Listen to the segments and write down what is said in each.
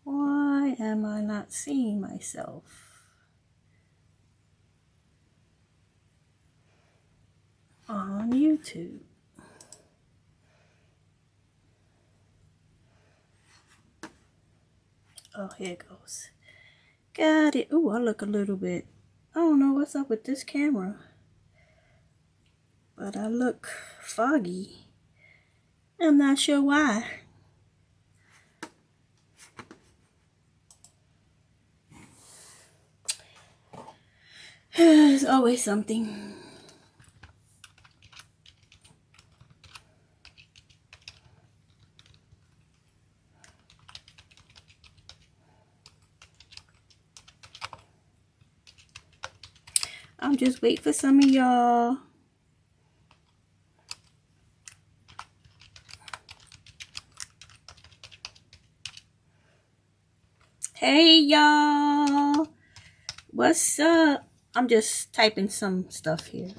Why am I not seeing myself? On YouTube. Oh, here it goes. Got it. Ooh, I look a little bit. I don't know what's up with this camera, but I look foggy. I'm not sure why. There's always something. I'm just waiting for some of y'all. Hey y'all, what's up? I'm just typing some stuff here,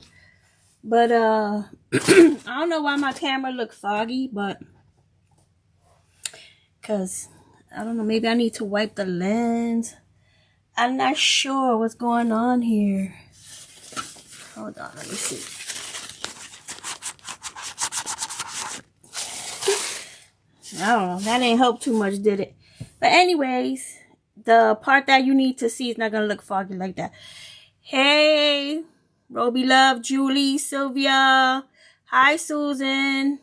but I don't know why my camera look foggy, but because I don't know, maybe I need to wipe the lens. I'm not sure what's going on here. Hold on, let me see. I don't know, that ain't help too much, did it? But anyways, the part that you need to see is not gonna look foggy like that. Hey, Roby Love, Julie, Sylvia, hi Susan,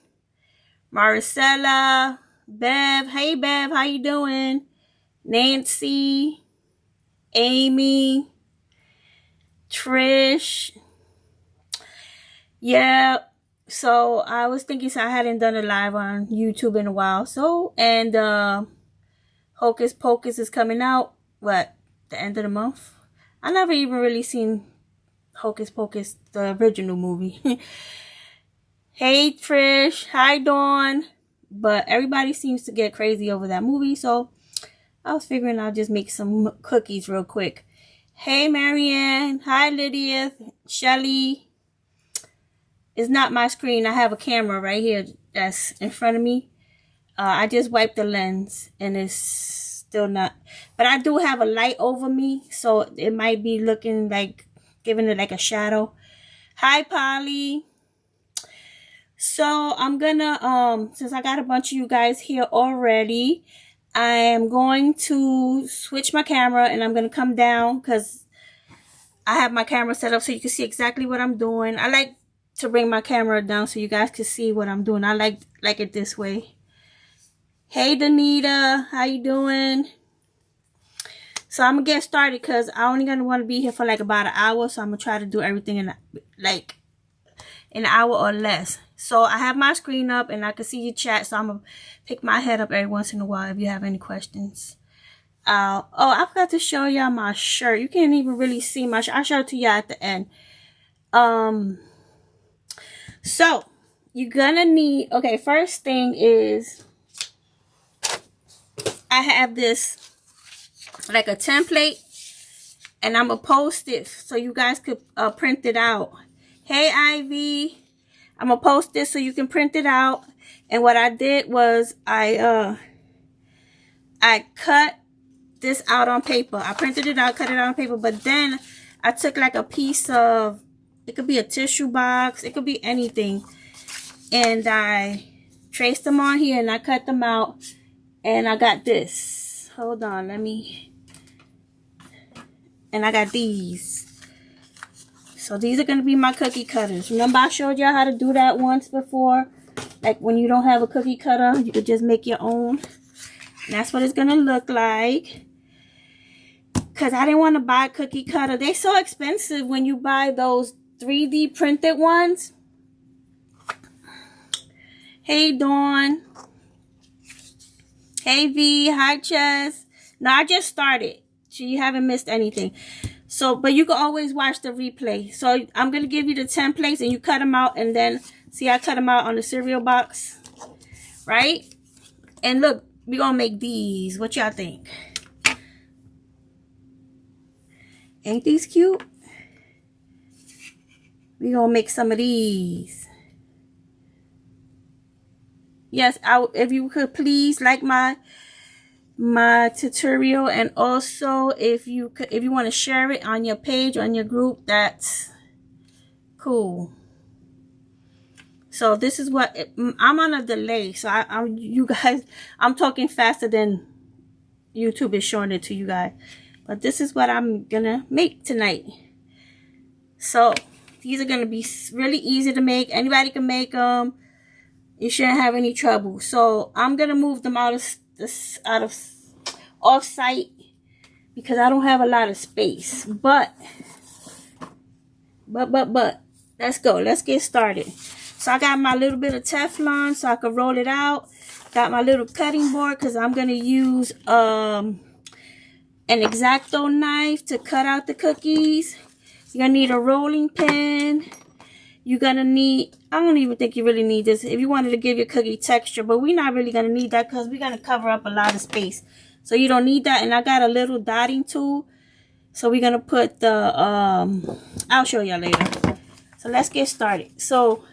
Maricela, Bev, hey Bev, how you doing? Nancy, Amy, Trish. Yeah, so I was thinking, so I hadn't done a live on YouTube in a while. So, and Hocus Pocus is coming out, what, the end of the month? I never even really seen Hocus Pocus, the original movie. Hey Trish, hi Dawn. But everybody seems to get crazy over that movie, so I was figuring I'll just make some cookies real quick. Hey Marianne, hi Lydia, Shelly. It's not my screen. I have a camera right here that's in front of me. I just wiped the lens and it's still not. But I do have a light over me, so it might be looking like, giving it like a shadow. Hi Polly. So I'm gonna, since I got a bunch of you guys here already, I am going to switch my camera and I'm gonna come down because I have my camera set up so you can see exactly what I'm doing. I like to bring my camera down so you guys can see what I'm doing. I like it this way. Hey Danita, how you doing? So I'm gonna get started because I only gonna want to be here for like about an hour, so I'm gonna try to do everything in like an hour or less. So I have my screen up and I can see your chat, so I'm gonna pick my head up every once in a while if you have any questions. Oh, I forgot to show y'all my shirt. You can't even really see my shirt. I'll show it to y'all at the end. So you're gonna need, okay, first thing is I have this like a template and I'm gonna post it so you guys could print it out. Hey Ivy, I'm gonna post this so you can print it out. And what I did was I cut this out on paper. I printed it out, cut it out on paper, but then I took like a piece of, it could be a tissue box, it could be anything, and I traced them on here and I cut them out, and I got this. Hold on, let me, and I got these. So these are going to be my cookie cutters. Remember I showed y'all how to do that once before? Like when you don't have a cookie cutter, you could just make your own. And that's what it's going to look like. Because I didn't want to buy a cookie cutter. They're so expensive when you buy those 3D printed ones. Hey Dawn. Hey V. Hi Chess. No, I just started. So you haven't missed anything. So, but you can always watch the replay. So I'm going to give you the templates and you cut them out. And then, see, I cut them out on the cereal box. Right? And look, we're going to make these. What y'all think? Ain't these cute? We're going to make some of these. yes, if you could please like my tutorial, and also if you want to share it on your page, on your group, that's cool. So this is what I'm on a delay, so you guys, I'm talking faster than YouTube is showing it to you guys, but this is what I'm gonna make tonight. So these are gonna be really easy to make. Anybody can make them. You shouldn't have any trouble. So I'm gonna move them out of off site because I don't have a lot of space. But let's go. Let's get started. So I got my little bit of Teflon so I can roll it out. Got my little cutting board because I'm gonna use an X-Acto knife to cut out the cookies. You're gonna need a rolling pin. You're gonna need, I don't even think you really need this if you wanted to give your cookie texture, but we're not really gonna need that because we're gonna cover up a lot of space. So you don't need that. And I got a little dotting tool. So we're gonna put the I'll show y'all later. So let's get started. So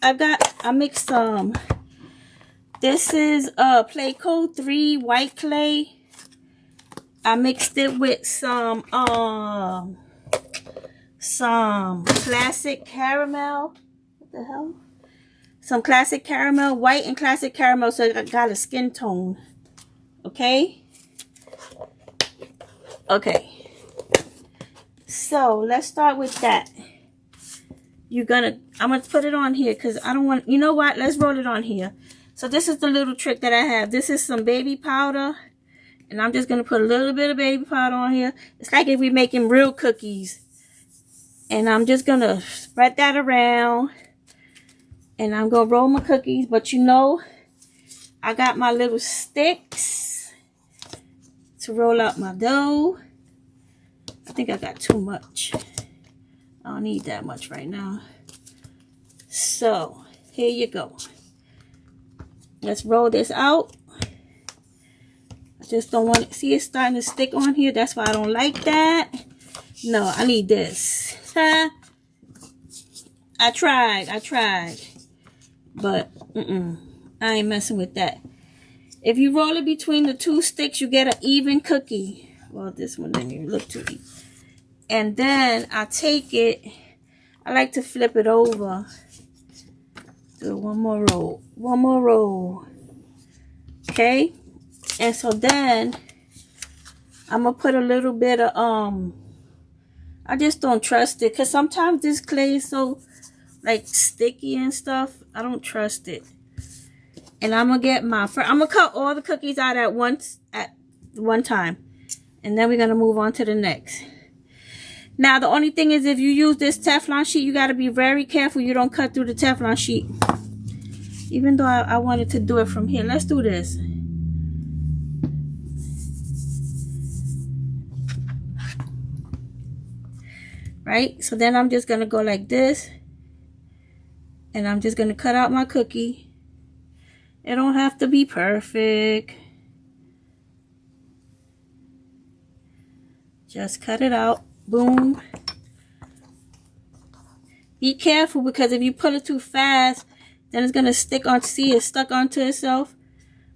I mixed some, this is Playco 3 white clay. I mixed it with some classic caramel. What the hell? Some classic caramel, white and classic caramel, so I got a skin tone. Okay? Okay. So let's start with that. I'm gonna put it on here because I don't want, you know what? Let's roll it on here. So this is the little trick that I have. This is some baby powder. And I'm just gonna put a little bit of baby powder on here. It's like if we're making real cookies. And I'm just gonna spread that around. And I'm gonna roll my cookies. But you know, I got my little sticks to roll out my dough. I think I got too much. I don't need that much right now. So, here you go. Let's roll this out. I just don't want to see it starting to stick on here. That's why I don't like that. No, I need this. I tried. But, I ain't messing with that. If you roll it between the two sticks, you get an even cookie. Well, this one didn't even look too even. And then I take it, I like to flip it over. Do one more roll. Okay? And so then I'm gonna put a little bit of I just don't trust it because sometimes this clay is so like sticky and stuff. I don't trust it. And I'm gonna cut all the cookies out at one time. And then we're gonna move on to the next. Now the only thing is if you use this Teflon sheet, you gotta be very careful you don't cut through the Teflon sheet. Even though I wanted to do it from here. Let's do this. Right? So then I'm just gonna go like this. And I'm just gonna cut out my cookie. It don't have to be perfect. Just cut it out. Boom. Be careful because if you put it too fast, then it's gonna stick on. See, it's stuck onto itself.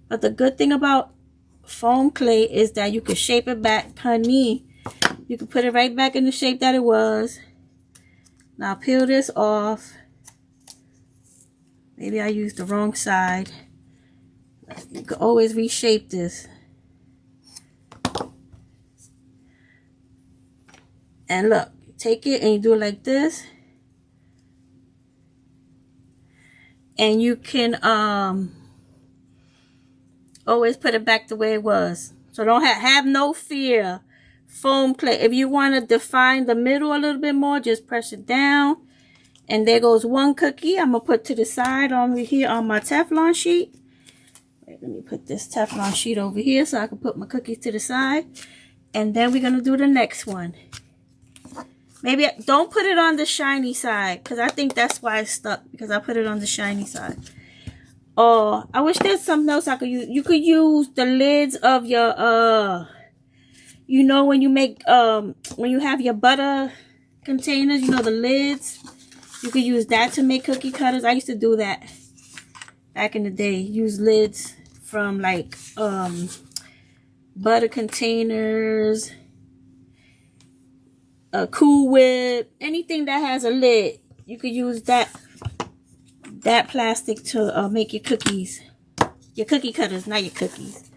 But the good thing about foam clay is that you can shape it back, honey. You can put it right back in the shape that it was. Now peel this off. Maybe I used the wrong side. You can always reshape this. And look, take it and you do it like this. And you can always put it back the way it was. So don't have no fear. Foam clay. If you want to define the middle a little bit more, just press it down. And there goes one cookie. I'm going to put to the side over here on my Teflon sheet. Wait, let me put this Teflon sheet over here so I can put my cookies to the side. And then we're going to do the next one. Maybe don't put it on the shiny side because I think that's why it's stuck, because I put it on the shiny side. Oh, I wish there's something else I could use. You could use the lids of your you know, when you make when you have your butter containers, you know, the lids. You could use that to make cookie cutters. I used to do that back in the day. Use lids from like butter containers, a Cool Whip, anything that has a lid. You could use that plastic to make your cookies. Your cookie cutters, not your cookies.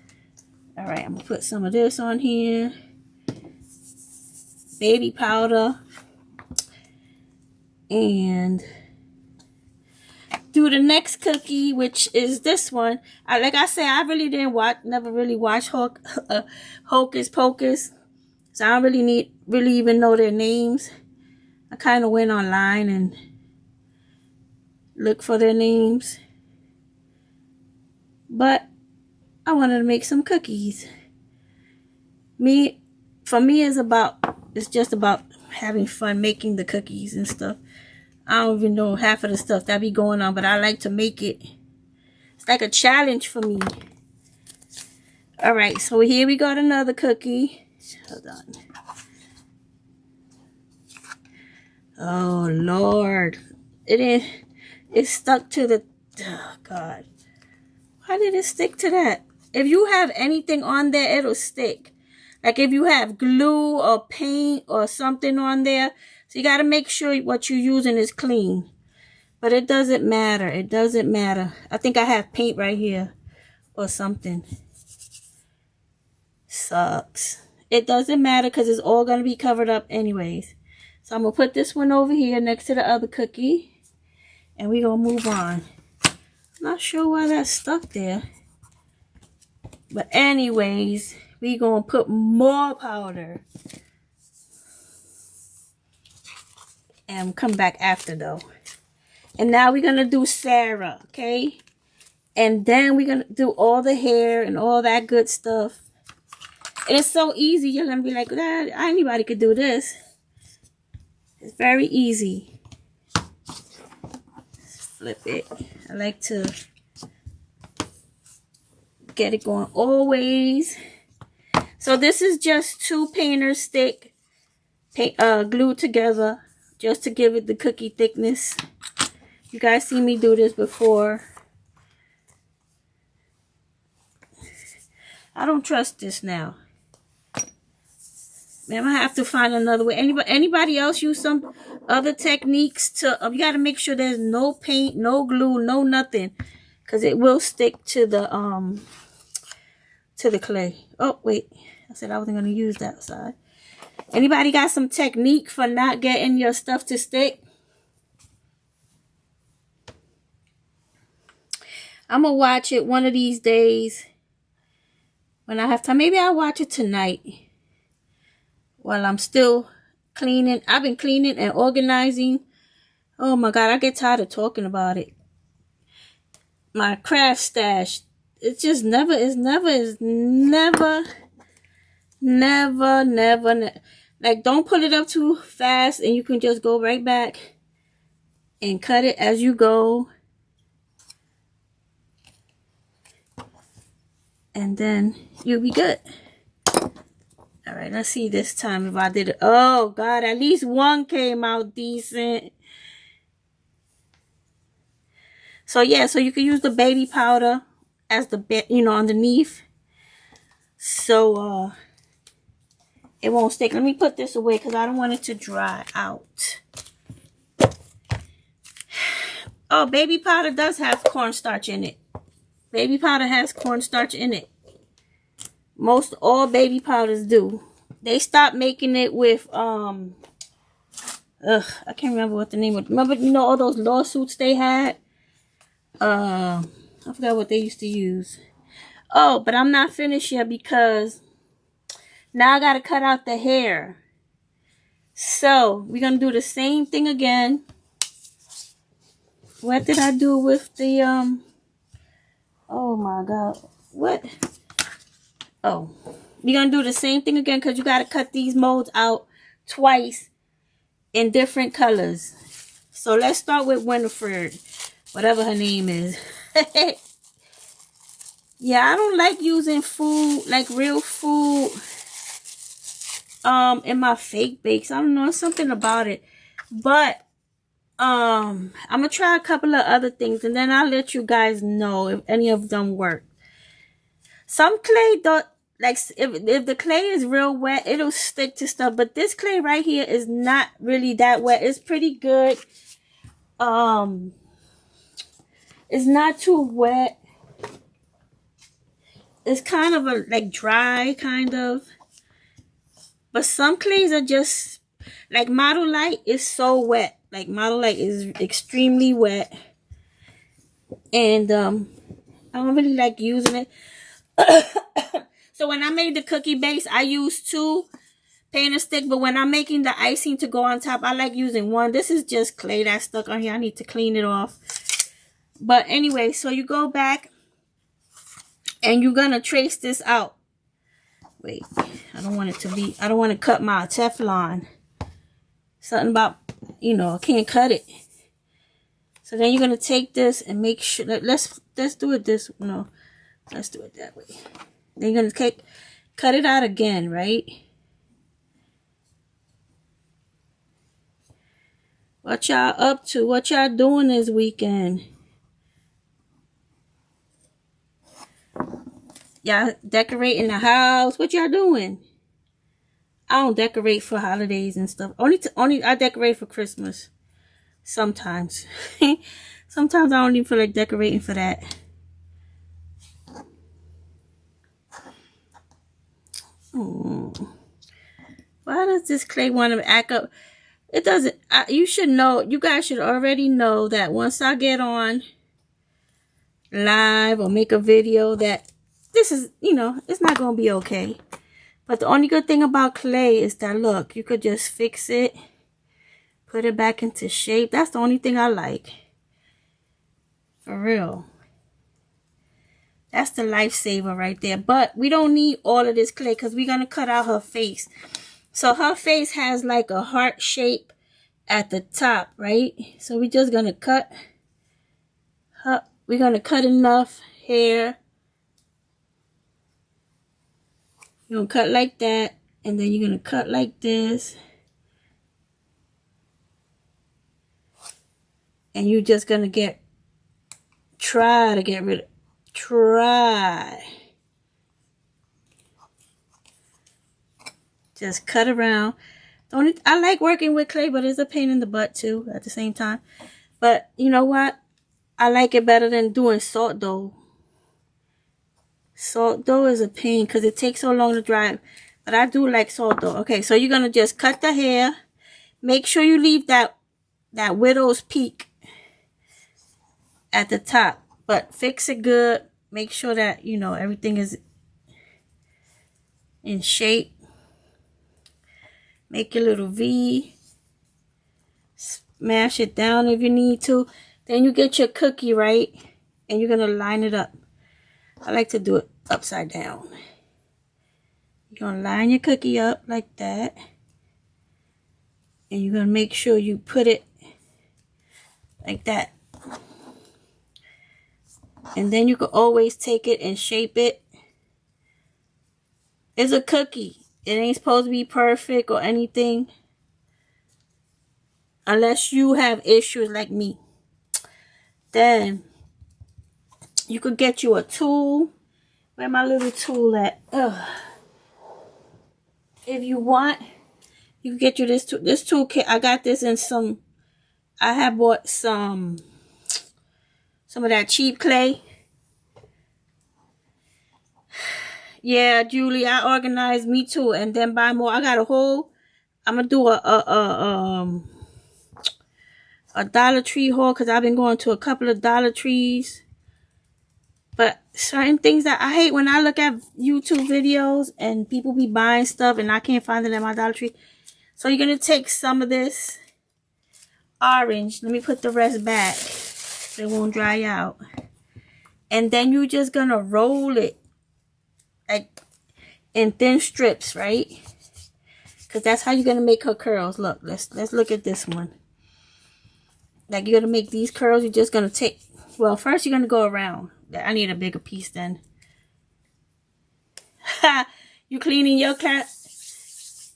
Alright, I'm going to put some of this on here. Baby powder. And do the next cookie, which is this one. Like I said, I really didn't never really watch Hocus Pocus. So I don't really even know their names. I kind of went online and looked for their names. But I wanted to make some cookies. For me, it's just about having fun making the cookies and stuff. I don't even know half of the stuff that be going on, but I like to make it. It's like a challenge for me. Alright, so here we got another cookie. Hold on. Oh Lord. It stuck to the, oh God. Why did it stick to that? If you have anything on there, it'll stick. Like if you have glue or paint or something on there. So you got to make sure what you're using is clean. But it doesn't matter. It doesn't matter. I think I have paint right here or something. Sucks. It doesn't matter because it's all going to be covered up anyways. So I'm going to put this one over here next to the other cookie. And we're going to move on. I'm not sure why that's stuck there. But anyways, we're going to put more powder. And come back after though. And now we're going to do Sarah, okay? And then we're going to do all the hair and all that good stuff. And it's so easy. You're going to be like, anybody could do this. It's very easy. Let's flip it. I like to get it going always. So this is just 2 painter stick glued together. Just to give it the cookie thickness. You guys see me do this before. I don't trust this now. Man, I'm going to have to find another way. Anybody else use some other techniques to... you got to make sure there's no paint, no glue, no nothing. Because it will stick to the clay. Oh, wait. I said I wasn't going to use that side. Anybody got some technique for not getting your stuff to stick? I'm going to watch it one of these days when I have time. Maybe I'll watch it tonight while I'm still cleaning. I've been cleaning and organizing. Oh my God, I get tired of talking about it. My craft stash. It's just never. Like, don't put it up too fast and you can just go right back and cut it as you go. And then you'll be good. All right, let's see this time if I did it. Oh, God, at least one came out decent. So, yeah, so you can use the baby powder as the bit, underneath. So, it won't stick. Let me put this away because I don't want it to dry out. Oh, baby powder does have cornstarch in it. Baby powder has cornstarch in it. Most all baby powders do. They stopped making it with, I can't remember what the name was. Remember, all those lawsuits they had? I forgot what they used to use. Oh, but I'm not finished yet because now I got to cut out the hair. So, we're going to do the same thing again. What did I do with the, oh my God. What? Oh, we're going to do the same thing again because you got to cut these molds out twice in different colors. So, let's start with Winifred. Whatever her name is. Yeah, I don't like using food, like real food, in my fake bakes. I don't know, something about it. But I'm gonna try a couple of other things, and then I'll let you guys know if any of them work. Some clay don't, like, if the clay is real wet, it'll stick to stuff. But this clay right here is not really that wet. It's pretty good. It's not too wet. It's kind of a like dry kind of. But some clays are just like Model Light is so wet. Like Model Light is extremely wet. And I don't really like using it. So when I made the cookie base, I used 2 paint and stick. But when I'm making the icing to go on top, I like using 1. This is just clay that's stuck on here. I need to clean it off. But anyway, so you go back and you're gonna trace this out. Wait, I don't want it to be, I don't want to cut my Teflon. Something about, you know, I can't cut it. So then you're gonna take this and make sure that let's do it this, no, let's do it that way. Then you're gonna cut it out again, right? What y'all up to? What y'all doing this weekend? Y'all decorating the house? What y'all doing? I don't decorate for holidays and stuff. Only I decorate for Christmas. Sometimes. Sometimes I don't even feel like decorating for that. Why does this clay want to act up? It doesn't. You should know. You guys should already know that once I get on live or make a video that this is, you know, it's not going to be okay. But the only good thing about clay is that, look, you could just fix it. Put it back into shape. That's the only thing I like. For real. That's the lifesaver right there. But we don't need all of this clay because we're going to cut out her face. So her face has like a heart shape at the top, right? So we're just going to cut her. We're going to cut enough hair. You're going to cut like that. And then you're going to cut like this. And you're just going to try to get rid of, just cut around. I like working with clay, but it's a pain in the butt too at the same time. But you know what? I like it better than doing salt dough. Salt dough is a pain because it takes so long to dry. But I do like salt dough. Okay, so you're going to just cut the hair. Make sure you leave that widow's peak at the top. But fix it good. Make sure that, you know, everything is in shape. Make your little V. Smash it down if you need to. Then you get your cookie, right? And you're going to line it up. I like to do it upside down. You're going to line your cookie up like that. And you're going to make sure you put it like that. And then you can always take it and shape it. It's a cookie. It ain't supposed to be perfect or anything. Unless you have issues like me. Then you could get you a tool. Where my little tool at? If you want, you can get you this tool. This tool kit, I got this in some. I have bought some of that cheap clay. Yeah, Julie, I organized, me too, and then buy more. I got a whole. I'm gonna do a Dollar Tree haul because I've been going to a couple of Dollar Trees. But certain things that I hate when I look at YouTube videos and people be buying stuff and I can't find it at my Dollar Tree. So you're gonna take some of this orange. Let me put the rest back so it won't dry out. And then you're just gonna roll it like in thin strips, right? Because that's how you're gonna make her curls. Look, let's look at this one. Like you're gonna make these curls. You're just gonna take. Well, first you're gonna go around. I need a bigger piece then. You cleaning your craft.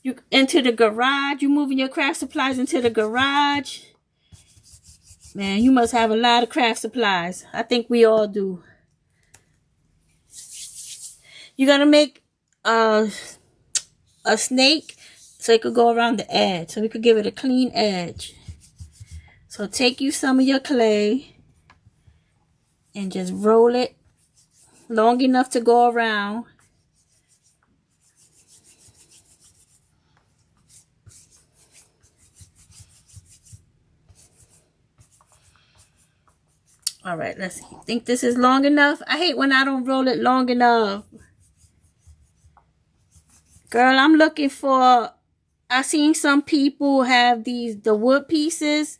You into the garage. You moving your craft supplies into the garage. Man, you must have a lot of craft supplies. I think we all do. You're going to make a snake so it could go around the edge. So we could give it a clean edge. So take you some of your clay and just roll it long enough to go around. All right, let's see. Think this is long enough? I hate when I don't roll it long enough. Girl, I'm looking for, I seen some people have the wood pieces.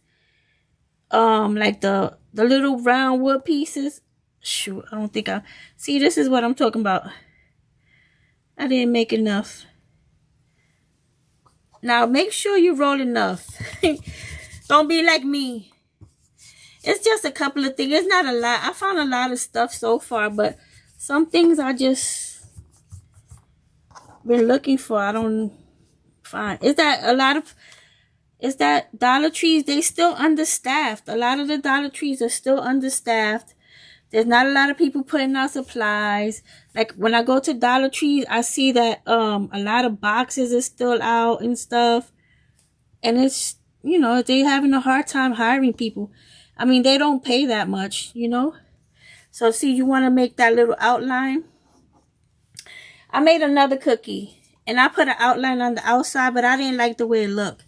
Like the little round wood pieces. Shoot, I don't think see, this is what I'm talking about. I didn't make enough. Now, make sure you roll enough. Don't be like me. It's just a couple of things. It's not a lot. I found a lot of stuff so far, but some things I just been looking for. I don't find. Is that Dollar Trees, they still understaffed. A lot of the Dollar Trees are still understaffed. There's not a lot of people putting out supplies. Like when I go to Dollar Trees, I see that a lot of boxes are still out and stuff. And it's, you know, they having a hard time hiring people. I mean, they don't pay that much, you know. So see, you want to make that little outline. I made another cookie and I put an outline on the outside, but I didn't like the way it looked.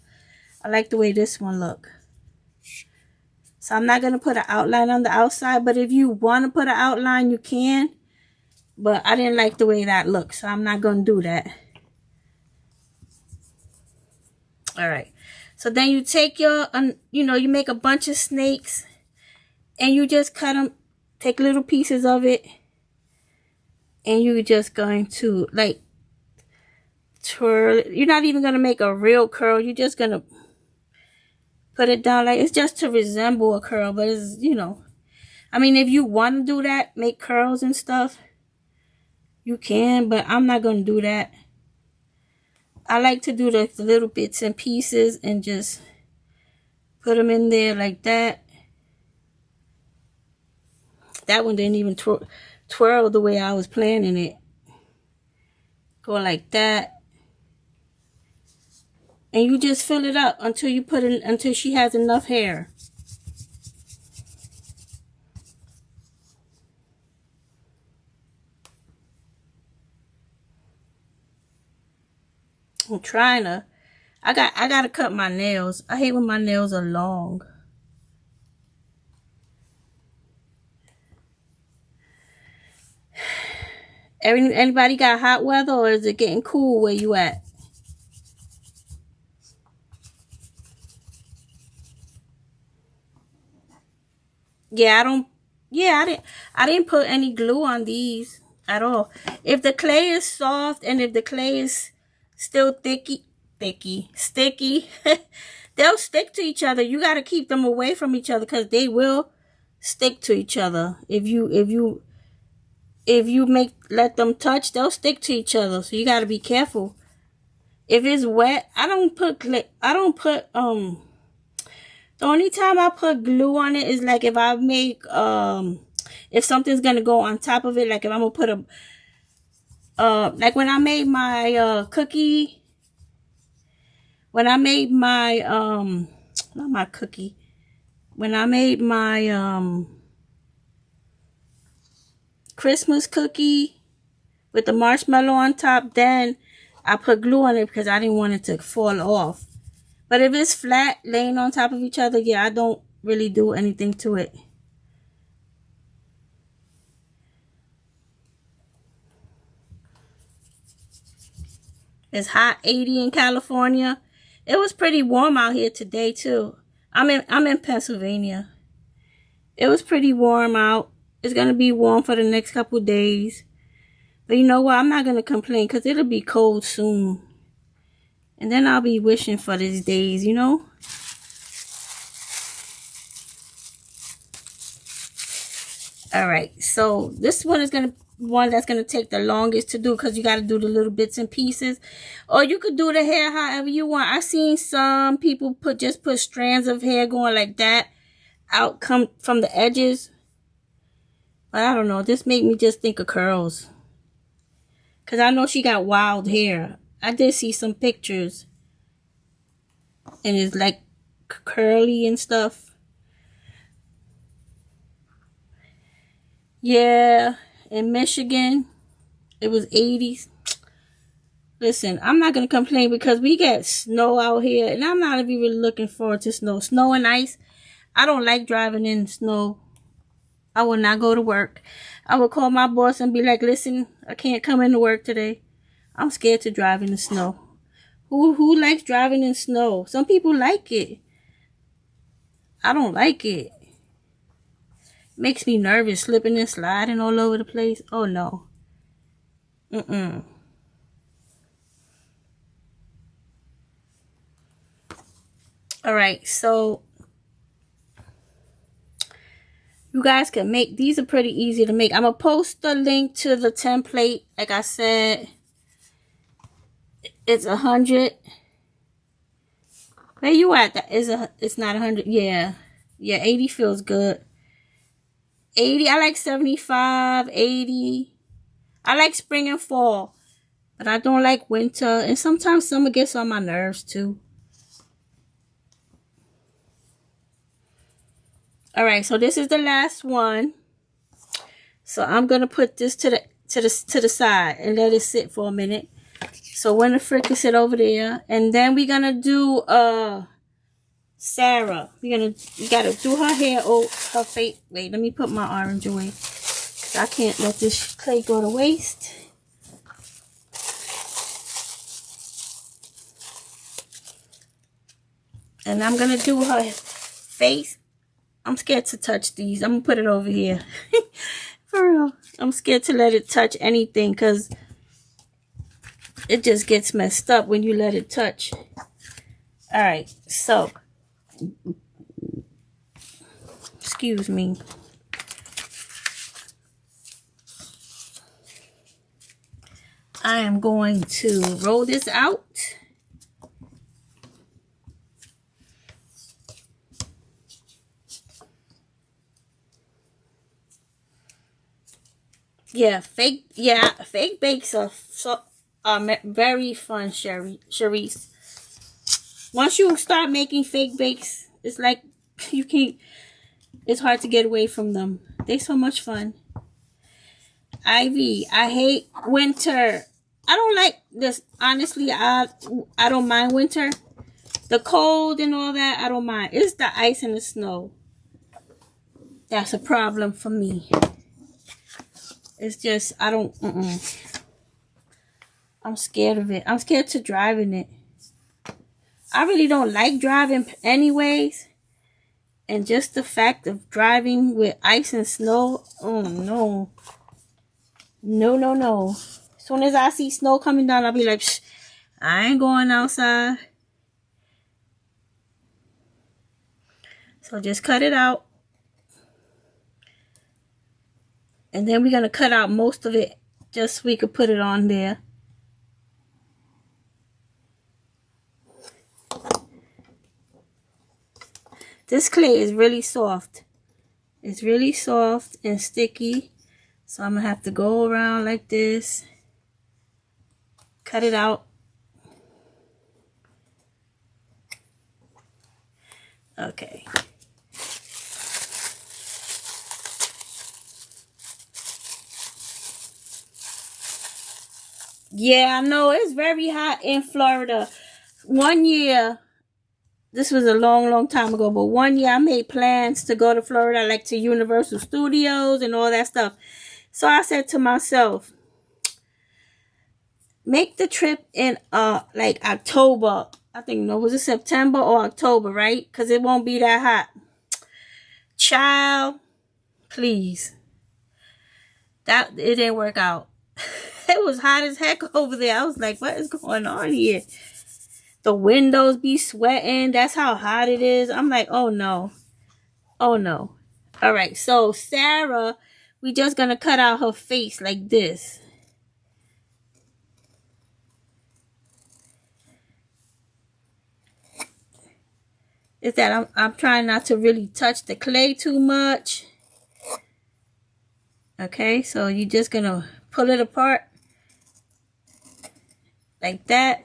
I like the way this one look. So I'm not going to put an outline on the outside, but if you want to put an outline, you can. But I didn't like the way that looked, so I'm not going to do that. All right. So then you take your, you know, you make a bunch of snakes and you just cut them, take little pieces of it. And you're just going to like twirl. You're not even going to make a real curl. You're just going to put it down like, it's just to resemble a curl, but it's, you know, I mean, if you want to do that, make curls and stuff, you can, but I'm not going to do that. I like to do the little bits and pieces and just put them in there like that. That one didn't even twirl the way I was planning it. Go like that. And you just fill it up until you put in, until she has enough hair. I'm trying to, I gotta cut my nails. I hate when my nails are long. Anybody got hot weather, or is it getting cool where you at? Yeah, I didn't put any glue on these at all. If the clay is soft and if the clay is still sticky, they'll stick to each other. You got to keep them away from each other because they will stick to each other. If you let them touch, they'll stick to each other. So you got to be careful. If it's wet, I don't put the only time I put glue on it is like if I make if something's gonna go on top of it, like if I'm gonna put a like when I made my cookie, when I made my not my cookie, when I made my Christmas cookie with the marshmallow on top, then I put glue on it because I didn't want it to fall off. But if it's flat, laying on top of each other, yeah, I don't really do anything to it. It's hot, 80 in California. It was pretty warm out here today too. I'm in Pennsylvania. It was pretty warm out. It's gonna be warm for the next couple days. But you know what? I'm not gonna complain because it'll be cold soon. And then I'll be wishing for these days, you know? Alright, so this one is one that's gonna take the longest to do because you gotta do the little bits and pieces. Or you could do the hair however you want. I've seen some people just put strands of hair going like that. out come from the edges. But I don't know. This made me just think of curls. Because I know she got wild hair. I did see some pictures. And it's like curly and stuff. Yeah. In Michigan, it was 80s. Listen, I'm not going to complain because we get snow out here. And I'm not even really looking forward to snow. Snow and ice. I don't like driving in snow. I will not go to work. I will call my boss and be like, listen, I can't come into work today. I'm scared to drive in the snow. Who likes driving in snow? Some people like it. I don't like it. Makes me nervous, slipping and sliding all over the place. Oh, no. All right, so you guys can make, these are pretty easy to make. I'm going to post the link to the template. Like I said, it's 100. Where you at? It's not 100. Yeah, 80 feels good. 80, I like 75, 80. I like spring and fall, but I don't like winter. And sometimes summer gets on my nerves too. All right, so this is the last one. So I'm gonna put this to the side and let it sit for a minute. So when the frick is sit over there, and then we're gonna do Sarah. You gotta do her hair. Oh, her face. Wait, let me put my orange away. Cause I can't let this clay go to waste. And I'm gonna do her face. I'm scared to touch these. I'm gonna put it over here. For real. I'm scared to let it touch anything because it just gets messed up when you let it touch. Alright, so excuse me. I am going to roll this out. Yeah, fake bakes are very fun, Sharice. Once you start making fake bakes, it's like you can't. It's hard to get away from them. They're so much fun. Ivy, I hate winter. I don't like this. Honestly, I don't mind winter. The cold and all that, I don't mind. It's the ice and the snow. That's a problem for me. It's just, I don't, I'm scared of it. I'm scared to drive in it. I really don't like driving anyways. And just the fact of driving with ice and snow, oh no. No. As soon as I see snow coming down, I'll be like, psh, I ain't going outside. So just cut it out. And then we're going to cut out most of it just so we could put it on there. This clay is really soft. It's really soft and sticky. So I'm going to have to go around like this. Cut it out. Okay. Yeah, I know. It's very hot in Florida. One year, this was a long time ago, but one year I made plans to go to Florida, like to Universal Studios and all that stuff. So I said to myself, make the trip in like October. I think, no, was it September or October, right? Because it won't be that hot. Child, please. It didn't work out. It was hot as heck over there. I was like, what is going on here? The windows be sweating. That's how hot it is. I'm like, oh no. Oh no. All right. So Sarah, we just going to cut out her face like this. is that I'm trying not to really touch the clay too much. Okay, so you're just gonna pull it apart like that.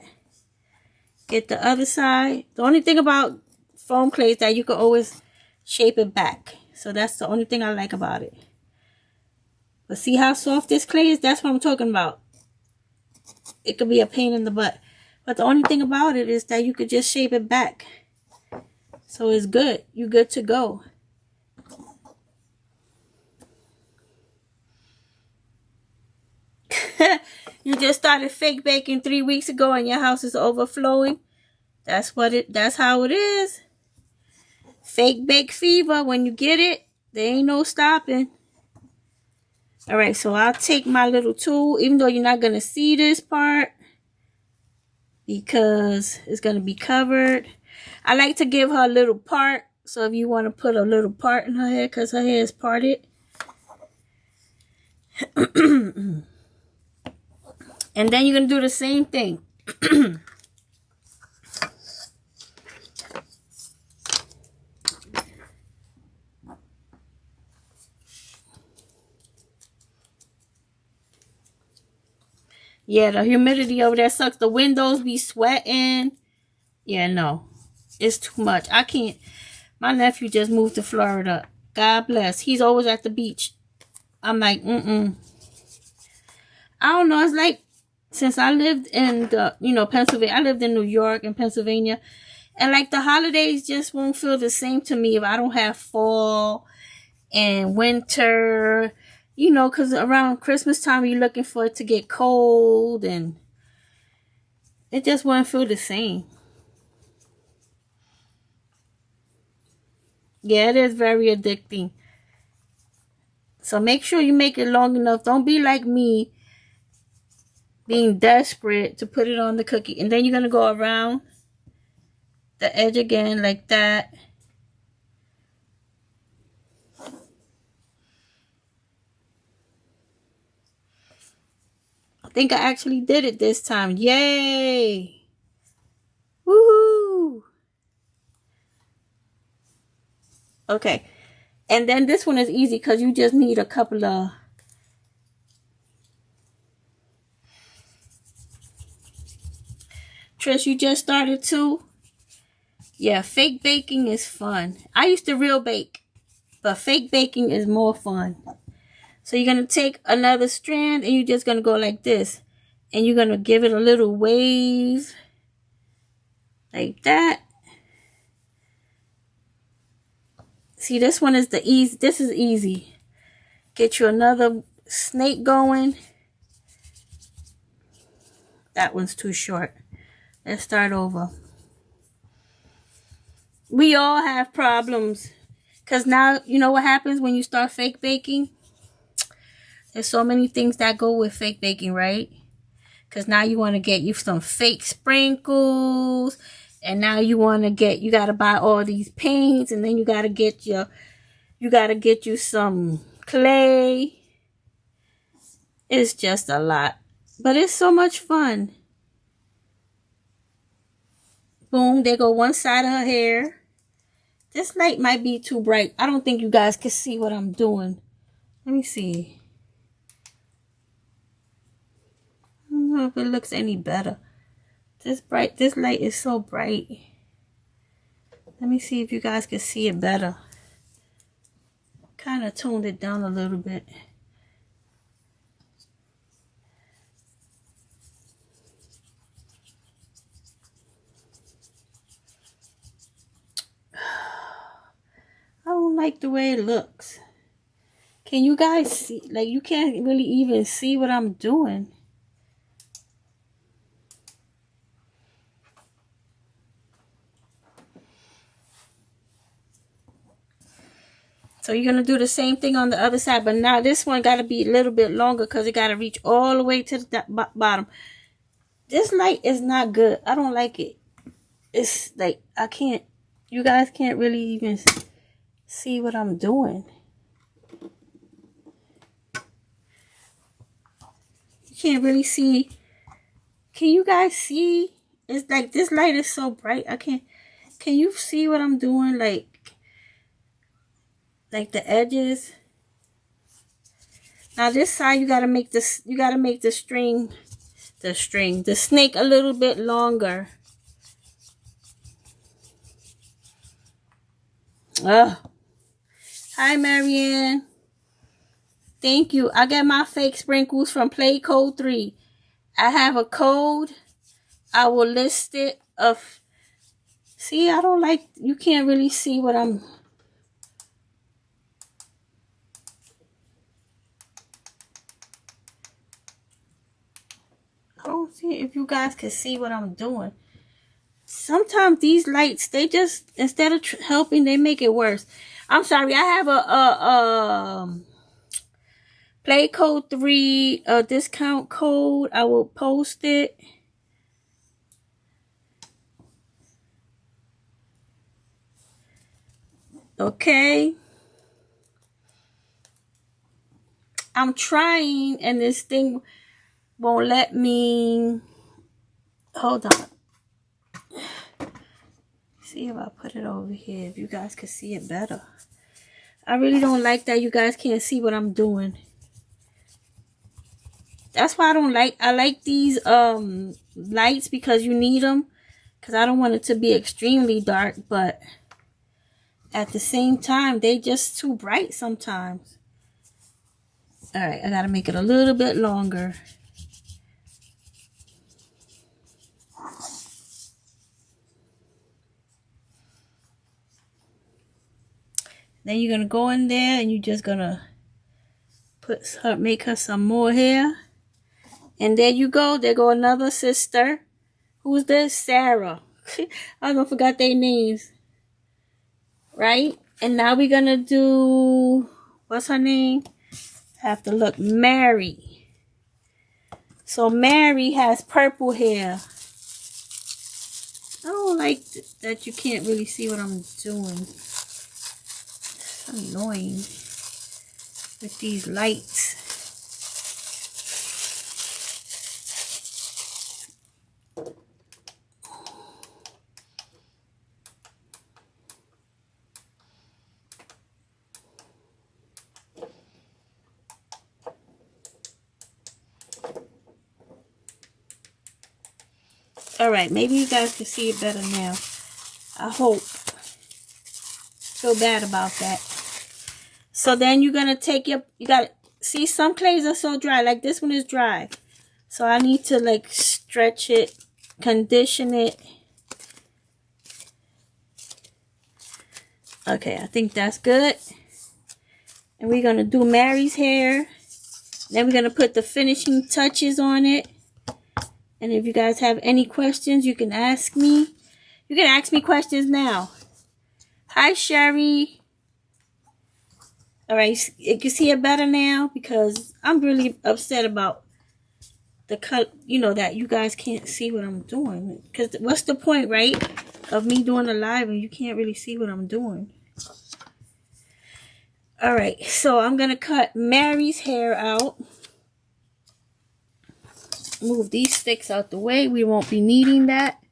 Get the other side. The only thing about foam clay is that you can always shape it back. So that's the only thing I like about it. But see how soft this clay is? That's what I'm talking about. It could be a pain in the butt. But the only thing about it is that you could just shape it back. So it's good. You're good to go. You just started fake baking 3 weeks ago and your house is overflowing. That's how it is. Fake bake fever. When you get it, there ain't no stopping. Alright, so I'll take my little tool, even though you're not gonna see this part because it's gonna be covered. I like to give her a little part. So if you want to put a little part in her hair, because her hair is parted. And then you're going to do the same thing. Yeah, the humidity over there sucks. The windows be sweating. Yeah, no. It's too much. I can't. My nephew just moved to Florida. God bless. He's always at the beach. I'm like, I don't know. It's like, since I lived in Pennsylvania, I lived in New York and Pennsylvania, and like the holidays just won't feel the same to me if I don't have fall and winter, because around Christmas time you're looking for it to get cold and it just won't feel the same. Yeah, it is very addicting. So make sure you make it long enough. Don't be like me, being desperate to put it on the cookie. And then you're going to go around the edge again like that. I think I actually did it this time. Yay! Woohoo! Okay. And then this one is easy because you just need a couple of... Trish, you just started too? Yeah, fake baking is fun. I used to real bake, but fake baking is more fun. So you're going to take another strand and you're just going to go like this. And you're going to give it a little wave. Like that. See, this one is the easy. This is easy. Get you another snake going. That one's too short. Let's start over. We all have problems. Because now, you know what happens when you start fake baking? There's so many things that go with fake baking, right? Because now you want to get you some fake sprinkles. And now you got to buy all these paints. And then you got to get you some clay. It's just a lot. But it's so much fun. Boom, there go one side of her hair. This light might be too bright. I don't think you guys can see what I'm doing. Let me see. I don't know if it looks any better. This light is so bright. Let me see if you guys can see it better. Kind of toned it down a little bit. I don't like the way it looks. Can you guys see? Like, you can't really even see what I'm doing. So you're going to do the same thing on the other side. But now this one got to be a little bit longer because it got to reach all the way to the bottom. This light is not good. I don't like it. It's like, you guys can't really even see what I'm doing. You can't really see. Can you guys see? It's like this light is so bright. Can Can you see what I'm doing? Like the edges. Now this side you gotta make this, you gotta make the snake a little bit longer. Hi Marianne. Thank you. I got my fake sprinkles from Play Code 3. I have a code. I will list it of. See, I don't like, you can't really see what I'm. I don't see if you guys can see what I'm doing. Sometimes these lights, they just, instead of helping, they make it worse. I'm sorry. I have a Play Code 3 discount code. I will post it. Okay. I'm trying and this thing won't let me. Hold on. See if I put it over here, if you guys can see it better. I really don't like that you guys can't see what I'm doing. That's why I like these lights, because you need them, because I don't want it to be extremely dark, but at the same time they just too bright sometimes. All right, I gotta make it a little bit longer. Then you're gonna go in there and you're just gonna make her some more hair. And there you go. There go another sister. Who's this? Sarah. I don't forgot their names. Right? And now we're gonna do, what's her name? Have to look. Mary. So Mary has purple hair. I don't like that you can't really see what I'm doing. It's annoying with these lights. All right, maybe you guys can see it better now. I hope. Feel bad about that. So then you're gonna take you gotta see, some clays are so dry, like this one is dry. So I need to like stretch it, condition it. Okay, I think that's good. And we're gonna do Mary's hair. Then we're gonna put the finishing touches on it. And if you guys have any questions, you can ask me. You can ask me questions now. Hi, Sherry. All right, you can see it better now, because I'm really upset about the cut, you know, that you guys can't see what I'm doing. Because what's the point, right, of me doing a live and you can't really see what I'm doing? All right, so I'm going to cut Mary's hair out. Move these sticks out the way. We won't be needing that.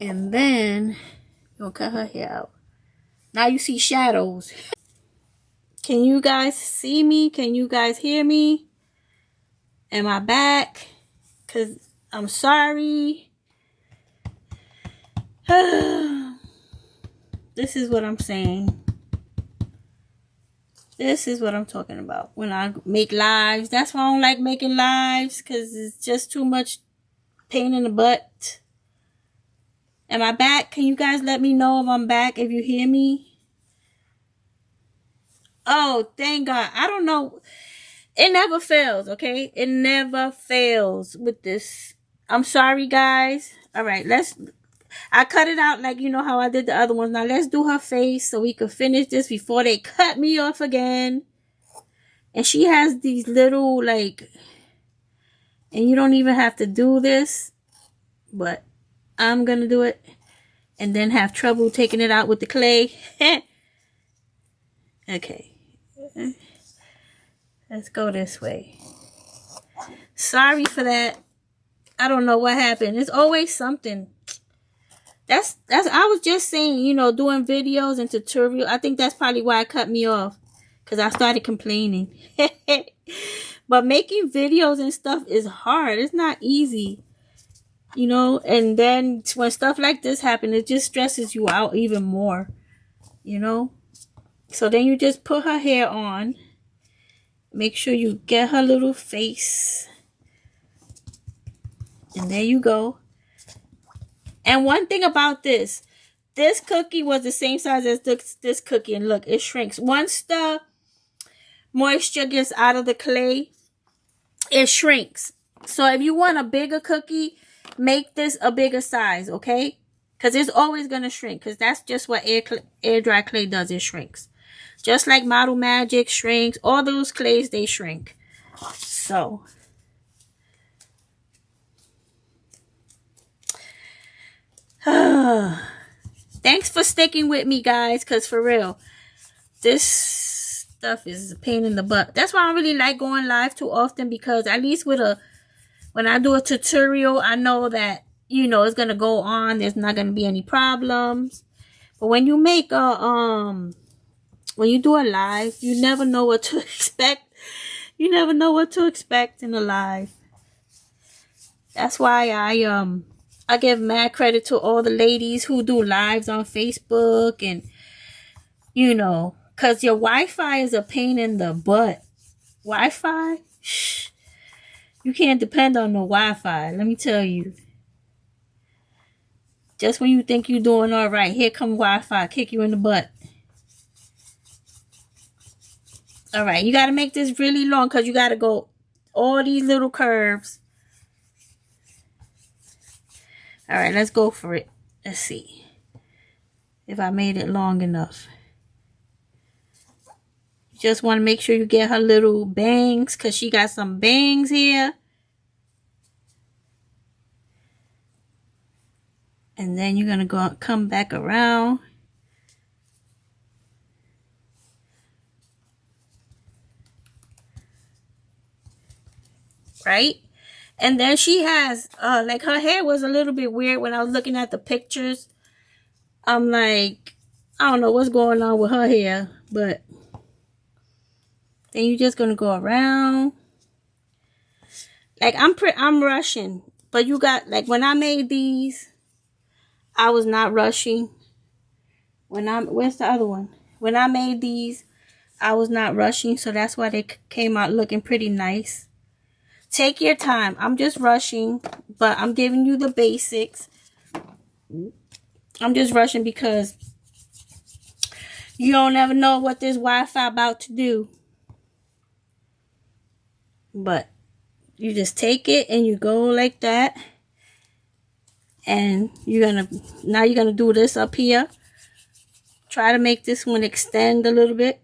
And then we'll cut her hair out. Now you see shadows. Can you guys see me? Can you guys hear me? Am I back? Because I'm sorry. This is what I'm saying. This is what I'm talking about when I make lives. That's why I don't like making lives, because it's just too much pain in the butt. Am I back? Can you guys let me know if I'm back, if you hear me? Oh, thank God. I don't know. It never fails, okay? It never fails with this. I'm sorry, guys. All right, I cut it out like you know how I did the other ones. Now let's do her face so we can finish this before they cut me off again. And she has these little, like, and you don't even have to do this, but I'm going to do it and then have trouble taking it out with the clay. Okay. Let's go this way. Sorry for that. I don't know what happened. It's always something. That's I was just saying, you know, doing videos and tutorial. I think that's probably why it cut me off, because I started complaining. But making videos and stuff is hard. It's not easy, you know. And then when stuff like this happens, it just stresses you out even more, you know. So then you just put her hair on. Make sure you get her little face. And there you go. And one thing about this cookie was the same size as this cookie. And look, it shrinks. Once the moisture gets out of the clay, it shrinks. So if you want a bigger cookie, make this a bigger size, okay? Because it's always going to shrink. Because that's just what air dry clay does. It shrinks. Just like Model Magic shrinks. All those clays, they shrink. So thanks for sticking with me, guys, because for real, this stuff is a pain in the butt. That's why I don't really like going live too often, because at least when I do a tutorial, I know that, you know, it's gonna go on. There's not gonna be any problems. But when you make when you do a live, you never know what to expect. You never know what to expect in a live. That's why I give mad credit to all the ladies who do lives on Facebook, and, you know, because your Wi-Fi is a pain in the butt. Wi-Fi? Shh. You can't depend on no Wi-Fi, let me tell you. Just when you think you're doing all right, here come Wi-Fi, kick you in the butt. All right, you got to make this really long, because you got to go all these little curves. All right, let's go for it. Let's see if I made it long enough. You just want to make sure you get her little bangs, because she got some bangs here. And then you're going to come back around. Right? And then she has, like, her hair was a little bit weird when I was looking at the pictures. I'm like, I don't know what's going on with her hair. But then you're just going to go around. Like, I'm rushing. But you got, like, when I made these, I was not rushing. Where's the other one? When I made these, I was not rushing. So that's why they came out looking pretty nice. Take your time. I'm just rushing, but I'm giving you the basics. I'm just rushing because you don't ever know what this Wi-Fi about to do. But you just take it and you go like that. And now you're gonna do this up here. Try to make this one extend a little bit.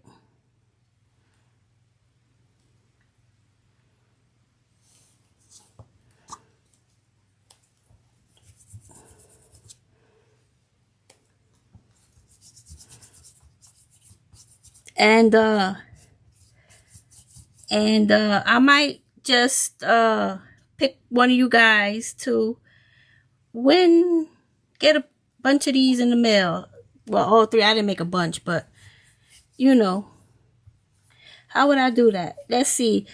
And I might just pick one of you guys to get a bunch of these in the mail. Well, all three. I didn't make a bunch, but you know. How would I do that? Let's see.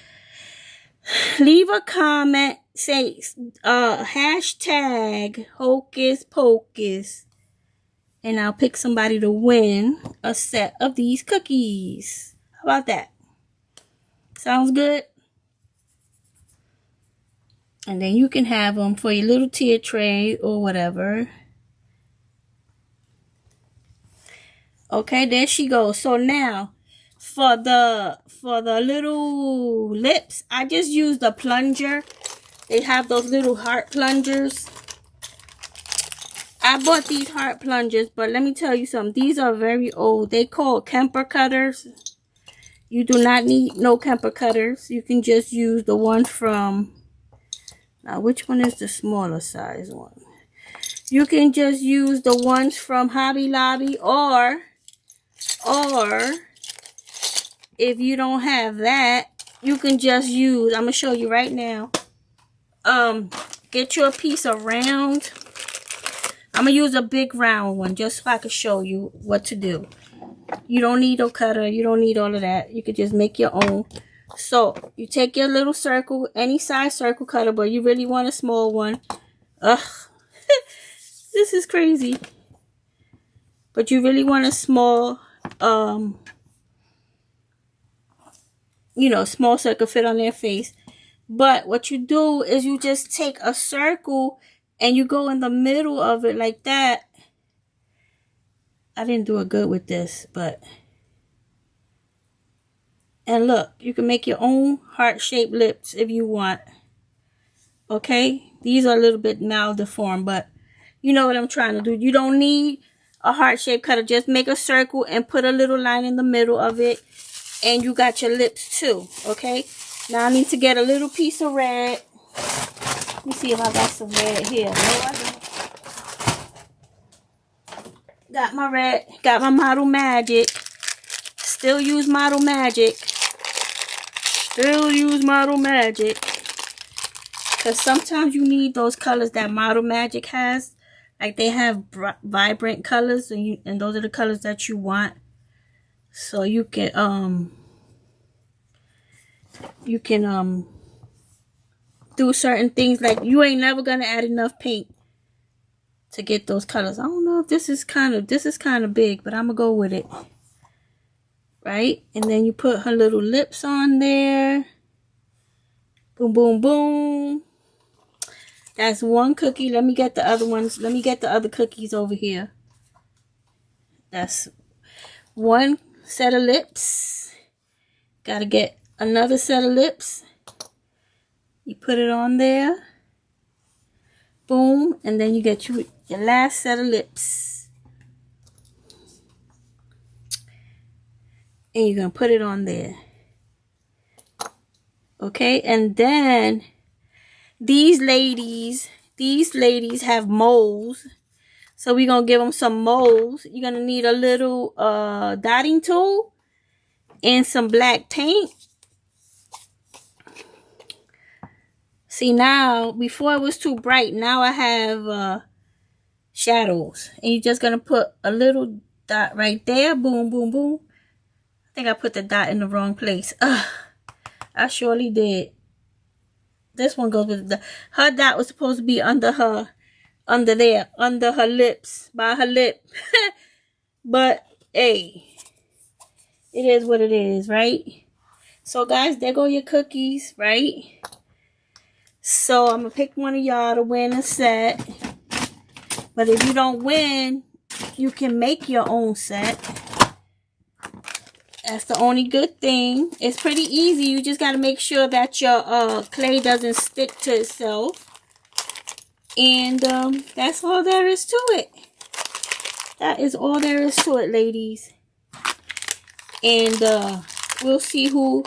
Leave a comment. Say hashtag Hocus Pocus. And I'll pick somebody to win a set of these cookies. How about that? Sounds good? And then you can have them for your little tier tray or whatever. Okay, there she goes. So now, for the little lips, I just used a plunger. They have those little heart plungers. I bought these heart plungers, but let me tell you something. These are very old. They call Kemper cutters. You do not need no Kemper cutters. You can just use the one from... Now, which one is the smaller size one? You can just use the ones from Hobby Lobby, or if you don't have that, you can just use... I'm going to show you right now. Get you a piece of round I'm going to use a big round one just so I can show you what to do. You don't need a cutter. You don't need all of that. You could just make your own. So, you take your little circle, any size circle cutter, but you really want a small one. Ugh. This is crazy. But you really want a small, small circle fit on their face. But what you do is you just take a circle and you go in the middle of it like that. I didn't do it good with this, but... And look, you can make your own heart-shaped lips if you want. Okay? These are a little bit maldeformed, but you know what I'm trying to do. You don't need a heart-shaped cutter. Just make a circle and put a little line in the middle of it. And you got your lips too. Okay? Now I need to get a little piece of red. Let me see if I got some red here. No, I don't. Got my red. Got my Model Magic. Still use Model Magic. Still use Model Magic. Because sometimes you need those colors that Model Magic has. Like they have vibrant colors. And those are the colors that you want. So you can do certain things. Like you ain't never gonna add enough paint to get those colors. I don't know if this is kind of big, but I'm gonna go with it. Right? And then you put her little lips on there. Boom, boom, boom. That's one cookie. Let me get the other ones. Let me get the other cookies over here. That's one set of lips. Gotta get another set of lips. You put it on there. Boom. And then you get your last set of lips. And you're going to put it on there. Okay. And then these ladies have moles. So we're going to give them some moles. You're going to need a little dotting tool and some black paint. See now, before it was too bright, now I have shadows. And you're just going to put a little dot right there. Boom, boom, boom. I think I put the dot in the wrong place. Ugh, I surely did. This one goes with the... Her dot was supposed to be under her lips, by her lip. But, hey, it is what it is, right? So, guys, there go your cookies, right? So, I'm going to pick one of y'all to win a set. But if you don't win, you can make your own set. That's the only good thing. It's pretty easy. You just got to make sure that your clay doesn't stick to itself. And that's all there is to it. That is all there is to it, ladies. And we'll see who...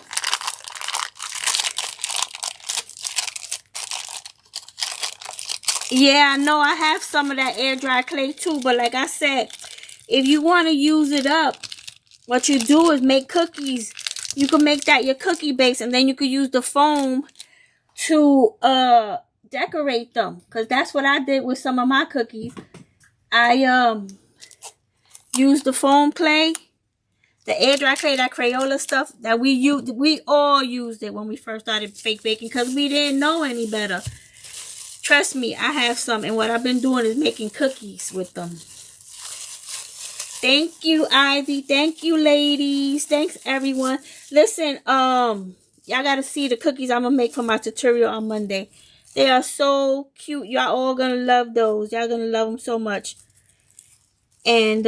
Yeah, I know I have some of that air dry clay too. But like I said, if you want to use it up, what you do is make cookies. You can make that your cookie base, and then you could use the foam to decorate them. Because that's what I did with some of my cookies. I used the foam clay, the air dry clay, that Crayola stuff that we used. We all used it when we first started fake baking because we didn't know any better. Trust me, I have some, and what I've been doing is making cookies with them. Thank you, Ivy. Thank you, ladies. Thanks, everyone. Listen, y'all gotta see the cookies I'm gonna make for my tutorial on Monday. They are so cute. Y'all all gonna love those. Y'all gonna love them so much. And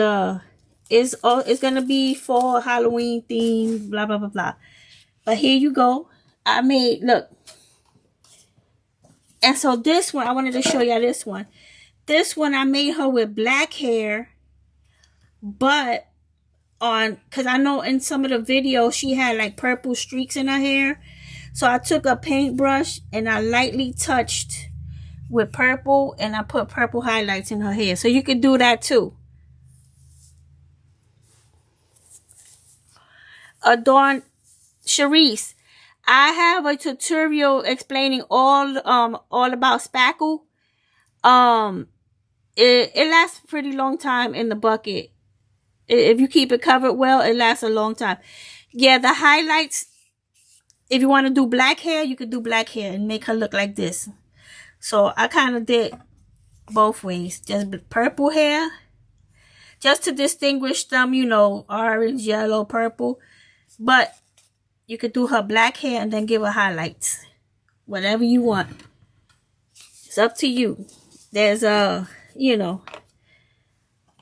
it's gonna be for Halloween theme, blah blah blah blah. But here you go. I made, look. And so this one, I wanted to show y'all this one. This one I made her with black hair. But because I know in some of the videos she had like purple streaks in her hair. So I took a paintbrush and I lightly touched with purple, and I put purple highlights in her hair. So you could do that too. Adorn Sharice, I have a tutorial explaining all about spackle. It lasts a pretty long time in the bucket. If you keep it covered well, it lasts a long time. Yeah, the highlights, if you want to do black hair, you could do black hair and make her look like this. So I kind of did both ways. Just purple hair, just to distinguish them, you know, orange, yellow, purple. But you could do her black hair and then give her highlights. Whatever you want. It's up to you. There's you know,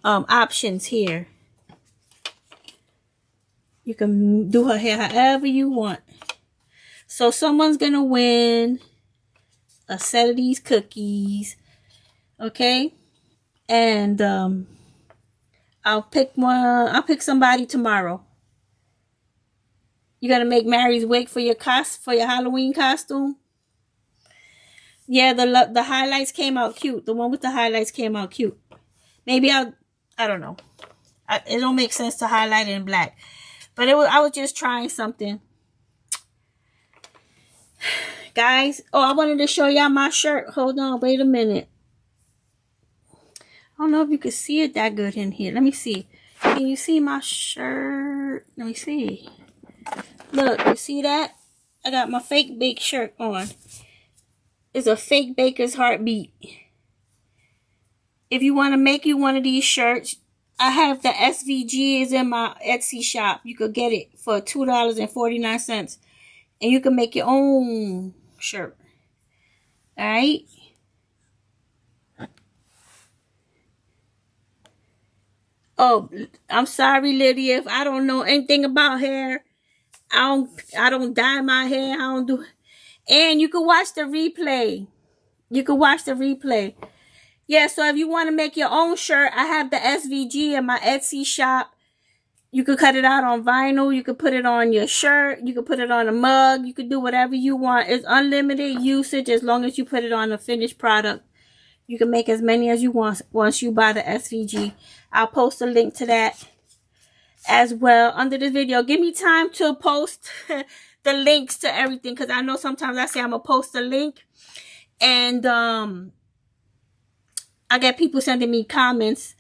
options here. You can do her hair however you want. So someone's gonna win a set of these cookies. Okay? And I'll pick somebody tomorrow. You gonna make Mary's wig for your Halloween costume? Yeah, the highlights came out cute. The one with the highlights came out cute. Maybe I don't know. It don't make sense to highlight it in black. But I was just trying something. Guys, I wanted to show y'all my shirt. Hold on, wait a minute. I don't know if you can see it that good in here. Let me see. Can you see my shirt? Let me see. Look, you see that? I got my fake bake shirt on. It's a fake baker's heartbeat. If you want to make you one of these shirts, I have the SVG is in my Etsy shop. You could get it for $2.49. And you can make your own shirt. Alright? Oh, I'm sorry, Lydia, if I don't know anything about hair. I don't dye my hair. I don't do. And you can watch the replay. You can watch the replay. Yeah, so if you want to make your own shirt, I have the SVG in my Etsy shop. You could cut it out on vinyl. You could put it on your shirt. You could put it on a mug. You could do whatever you want. It's unlimited usage as long as you put it on a finished product. You can make as many as you want once you buy the SVG. I'll post a link to that as well under this video. Give me time to post the links to everything, because I know sometimes I say I'm gonna post a link and I get people sending me comments,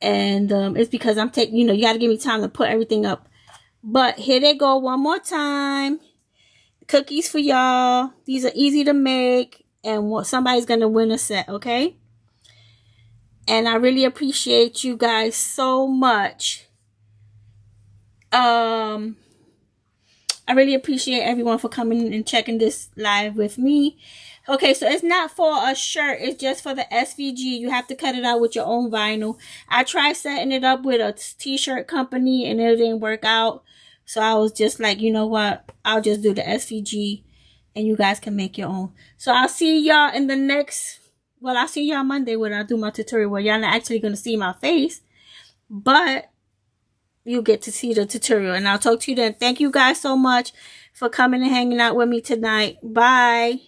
and it's because I'm taking, you know, you got to give me time to put everything up. But here they go one more time. Cookies for y'all. These are easy to make, and somebody's gonna win a set, okay? And I really appreciate you guys so much. I really appreciate everyone for coming and checking this live with me. Okay, so it's not for a shirt. It's just for the SVG. You have to cut it out with your own vinyl. I tried setting it up with a t-shirt company and it didn't work out. So I was just like, you know what? I'll just do the SVG and you guys can make your own. So I'll see y'all in the next... Well, I'll see y'all Monday when I do my tutorial. Well, y'all not actually going to see my face. But you'll get to see the tutorial. And I'll talk to you then. Thank you guys so much for coming and hanging out with me tonight. Bye.